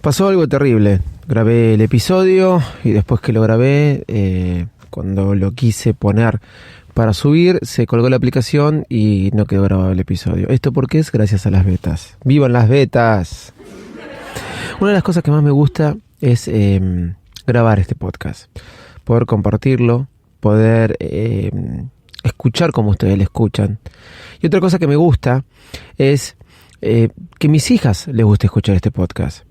Pasó algo terrible. Grabé el episodio y después que lo grabé, cuando lo quise poner para subir, se colgó la aplicación y no quedó grabado el episodio. ¿Esto por qué es? Gracias a las betas. ¡Vivan las betas! Una de las cosas que más me gusta es grabar este podcast. Poder compartirlo, poder escuchar como ustedes lo escuchan. Y otra cosa que me gusta es que mis hijas les guste escuchar este podcast.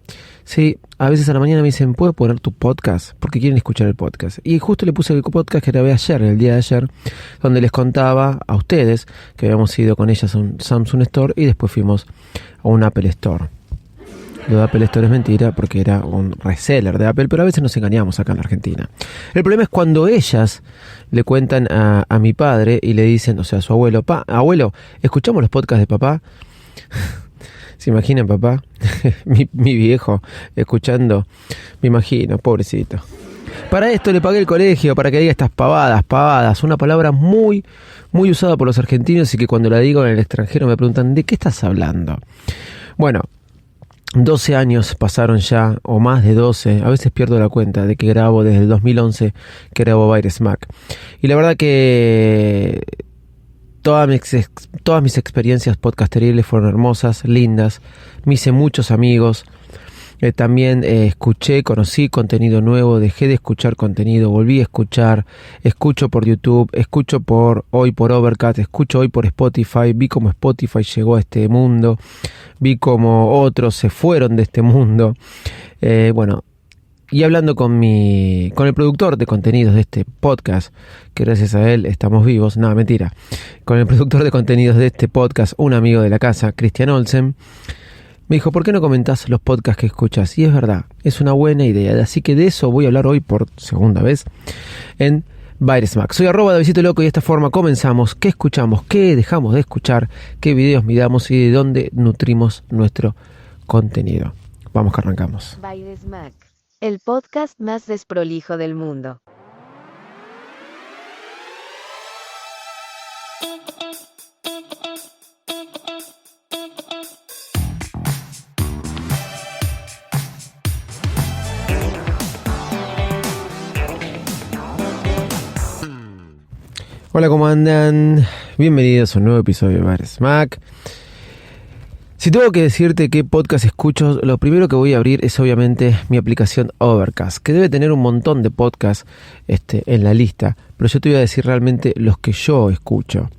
Sí, a veces a la mañana me dicen, ¿puedes poner tu podcast? Porque quieren escuchar el podcast. Y justo le puse el podcast que grabé ayer, el día de ayer, donde les contaba a ustedes que habíamos ido con ellas a un Samsung Store y después fuimos a un Apple Store. Lo de Apple Store es mentira porque era un reseller de Apple, pero a veces nos engañamos acá en la Argentina. El problema es cuando ellas le cuentan a mi padre y le dicen, o sea, a su abuelo, abuelo, ¿escuchamos los podcasts de papá? ¿Se imaginan, papá? mi viejo escuchando. Me imagino, pobrecito. Para esto le pagué el colegio, para que diga estas pavadas. Una palabra muy, muy usada por los argentinos y que cuando la digo en el extranjero me preguntan, ¿de qué estás hablando? Bueno, 12 años pasaron ya, o más de 12, a veces pierdo la cuenta de que grabo desde el 2011, que grabo Baires Mac. Y la verdad que todas mis experiencias podcasteriles fueron hermosas, lindas. Me hice muchos amigos. También conocí contenido nuevo, dejé de escuchar contenido, volví a escuchar, escucho por YouTube, escucho hoy por Overcast, escucho hoy por Spotify, vi cómo Spotify llegó a este mundo, vi cómo otros se fueron de este mundo. Y hablando con el productor de contenidos de este podcast, que gracias a él estamos vivos, no, mentira, con el productor de contenidos de este podcast, un amigo de la casa, Christian Olsen, me dijo, ¿por qué no comentás los podcasts que escuchas? Y es verdad, es una buena idea, así que de eso voy a hablar hoy por segunda vez en Baires Mac. Soy @DaviditoLoco y de esta forma comenzamos. ¿Qué escuchamos? ¿Qué dejamos de escuchar? ¿Qué videos miramos? Y de dónde nutrimos nuestro contenido. Vamos que arrancamos. Baires Mac, el podcast más desprolijo del mundo. Hola, ¿cómo andan? Bienvenidos a un nuevo episodio de Baires Mac. Si tengo que decirte qué podcast escucho, lo primero que voy a abrir es obviamente mi aplicación Overcast, que debe tener un montón de podcasts en la lista, pero yo te voy a decir realmente los que yo escucho.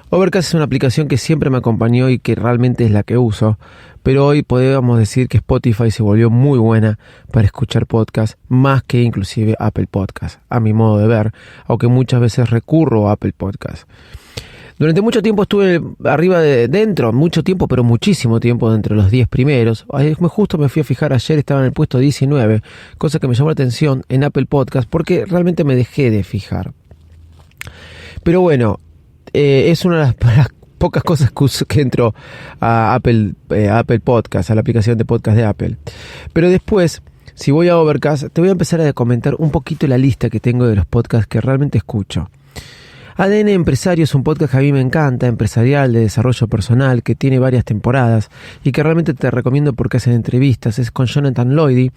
Overcast es una aplicación que siempre me acompañó y que realmente es la que uso, pero hoy podemos decir que Spotify se volvió muy buena para escuchar podcasts, más que inclusive Apple Podcast, a mi modo de ver, aunque muchas veces recurro a Apple Podcast. Durante mucho tiempo estuve mucho tiempo, pero muchísimo tiempo, dentro de los 10 primeros. Justo me fui a fijar ayer, estaba en el puesto 19, cosa que me llamó la atención en Apple Podcast, porque realmente me dejé de fijar. Pero bueno, es una de las pocas cosas que entro a Apple Podcast, a la aplicación de podcast de Apple. Pero después, si voy a Overcast, te voy a empezar a comentar un poquito la lista que tengo de los podcasts que realmente escucho. ADN Empresario es un podcast que a mí me encanta, empresarial, de desarrollo personal, que tiene varias temporadas y que realmente te recomiendo porque hacen entrevistas. Es con Jonathan Lloyd.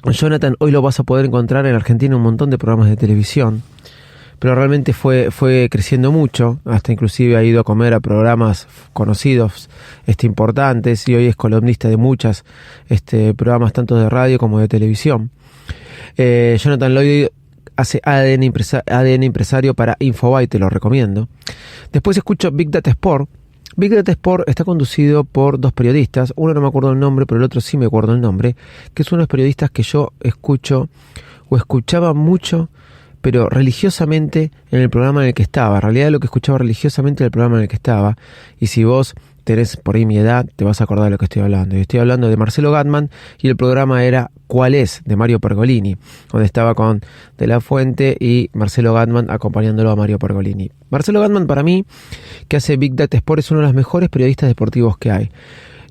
Jonathan hoy lo vas a poder encontrar en Argentina en un montón de programas de televisión, pero realmente fue creciendo mucho, hasta inclusive ha ido a comer a programas conocidos, importantes, y hoy es columnista de muchos programas tanto de radio como de televisión. Jonathan Lloyd hace ADN Empresario para Infobae, te lo recomiendo. Después escucho Big Data Sport. Big Data Sport está conducido por dos periodistas, uno no me acuerdo el nombre, pero el otro sí me acuerdo el nombre, que son unos periodistas que yo escuchaba mucho, pero religiosamente en el programa en el que estaba. En realidad lo que escuchaba religiosamente en el programa en el que estaba, y si vos tenés por ahí mi edad, te vas a acordar de lo que estoy hablando. Y estoy hablando de Marcelo Gatman, y el programa era ¿Cuál es?, de Mario Pergolini, donde estaba con De la Fuente y Marcelo Gatman acompañándolo a Mario Pergolini. Marcelo Gatman, para mí, que hace Big Data Sport, es uno de los mejores periodistas deportivos que hay.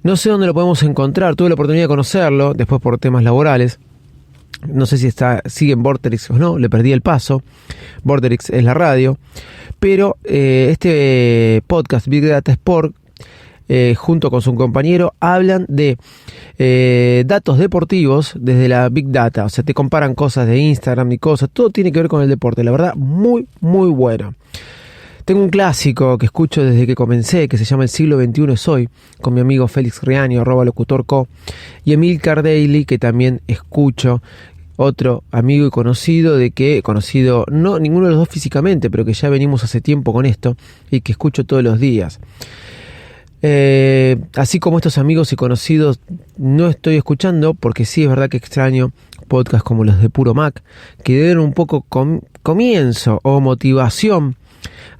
No sé dónde lo podemos encontrar, tuve la oportunidad de conocerlo, después por temas laborales. No sé si sigue en Vorterix o no, le perdí el paso. Vorterix es la radio. Pero este podcast, Big Data Sport, junto con su compañero, hablan de datos deportivos desde la Big Data. O sea, te comparan cosas de Instagram y cosas. Todo tiene que ver con el deporte. La verdad, muy, muy bueno. Tengo un clásico que escucho desde que comencé, que se llama El siglo XXI es hoy, con mi amigo Félix Riaño, @locutorco, y Emilcar Daily, que también escucho, otro amigo y conocido, no ninguno de los dos físicamente, pero que ya venimos hace tiempo con esto y que escucho todos los días. Así como estos amigos y conocidos no estoy escuchando, porque sí es verdad que extraño podcasts como los de Puro Mac, que dieron un poco comienzo o motivación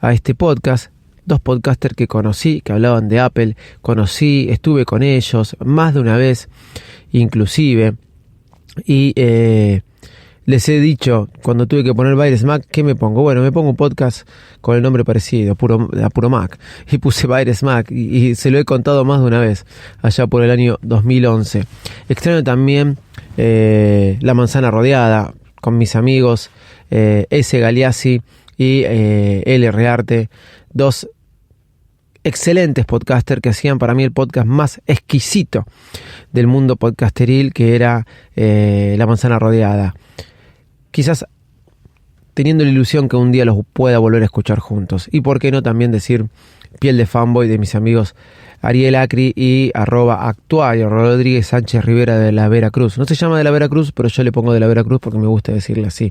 a este podcast. Dos podcasters que conocí, que hablaban de Apple, estuve con ellos más de una vez inclusive, y les he dicho, cuando tuve que poner Virus Mac, ¿qué me pongo? Bueno, me pongo un podcast con el nombre parecido, a Puro Mac, y puse Virus Mac, y se lo he contado más de una vez, allá por el año 2011. Extraño también La Manzana Rodeada, con mis amigos S. Galeazzi y L. Rearte, dos excelentes podcasters que hacían para mí el podcast más exquisito del mundo podcasteril, que era La Manzana Rodeada. Quizás teniendo la ilusión que un día los pueda volver a escuchar juntos. Y por qué no también decir Piel de Fanboy de mis amigos Ariel Acri y @actuario Rodríguez Sánchez Rivera de la Veracruz. No se llama de la Veracruz, pero yo le pongo de la Veracruz porque me gusta decirle así.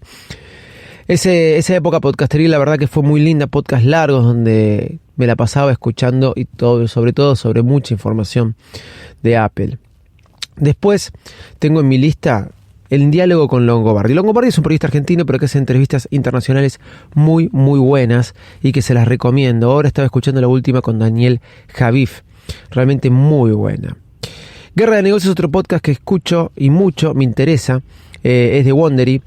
Esa época podcasteril, la verdad que fue muy linda, podcast largos donde me la pasaba escuchando y sobre todo sobre mucha información de Apple. Después tengo en mi lista El Diálogo con Longobardi. Longobardi es un periodista argentino, pero que hace entrevistas internacionales muy, muy buenas y que se las recomiendo. Ahora estaba escuchando la última con Daniel Javif, realmente muy buena. Guerra de Negocios es otro podcast que escucho y mucho, me interesa, es de Wondery.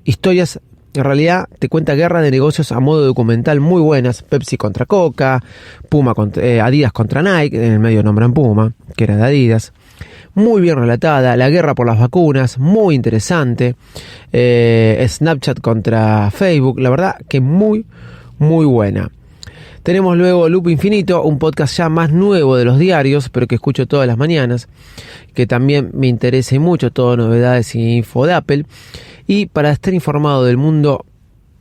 Historias, en realidad te cuenta guerra de negocios a modo documental muy buenas. Pepsi contra Coca, Adidas contra Nike, en el medio nombran Puma, que era de Adidas. Muy bien relatada, la guerra por las vacunas, muy interesante. Snapchat contra Facebook, la verdad que muy, muy buena. Tenemos luego Loop Infinito, un podcast ya más nuevo de los diarios, pero que escucho todas las mañanas, que también me interesa mucho, todo novedades y info de Apple. Y para estar informado del mundo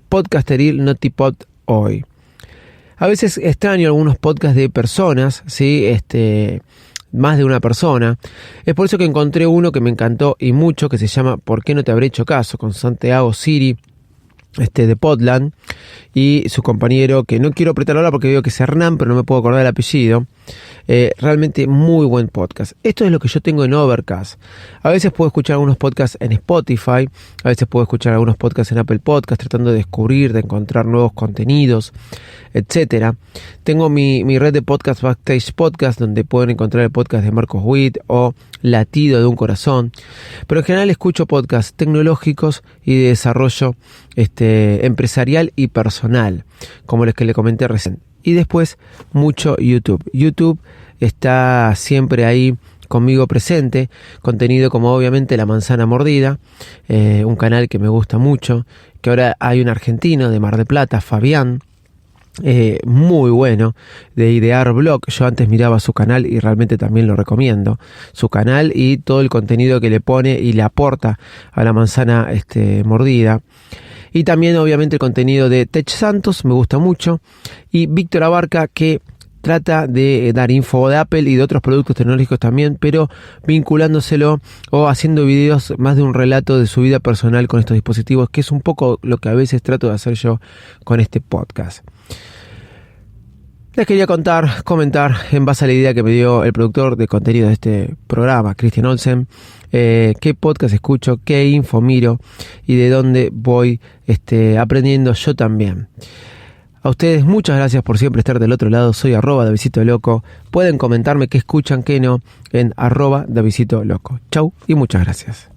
podcasteril, Notipod hoy. A veces extraño algunos podcasts de personas, ¿sí? Más de una persona. Es por eso que encontré uno que me encantó y mucho, que se llama ¿Por qué no te habré hecho caso?, con Santiago Siri, de Podland, y su compañero, que no quiero apretar ahora porque veo que es Hernán, pero no me puedo acordar el apellido. Realmente muy buen podcast. Esto es lo que yo tengo en Overcast. A veces puedo escuchar algunos podcasts en Spotify, a veces puedo escuchar algunos podcasts en Apple Podcast, tratando de descubrir, de encontrar nuevos contenidos, etcétera. Tengo mi red de podcast, Backstage Podcast, donde pueden encontrar el podcast de Marcos Witt o Latido de un Corazón. Pero en general escucho podcasts tecnológicos y de desarrollo empresarial y personal, como los que le comenté recién. Y después mucho YouTube. YouTube está siempre ahí conmigo presente. Contenido como obviamente La Manzana Mordida, un canal que me gusta mucho, que ahora hay un argentino de Mar del Plata, Fabián, muy bueno, de Idear Blog. Yo antes miraba su canal y realmente también lo recomiendo, su canal y todo el contenido que le pone y le aporta a La Manzana Mordida. Y también obviamente el contenido de Tech Santos me gusta mucho, y Víctor Abarca, que trata de dar info de Apple y de otros productos tecnológicos también, pero vinculándoselo o haciendo videos más de un relato de su vida personal con estos dispositivos, que es un poco lo que a veces trato de hacer yo con este podcast. Les quería comentar en base a la idea que me dio el productor de contenido de este programa, Christian Olsen, qué podcast escucho, qué info miro y de dónde voy aprendiendo yo también. A ustedes muchas gracias por siempre estar del otro lado. Soy @davidcitoloco. Pueden comentarme qué escuchan, qué no en @davidcitoloco. Chau y muchas gracias.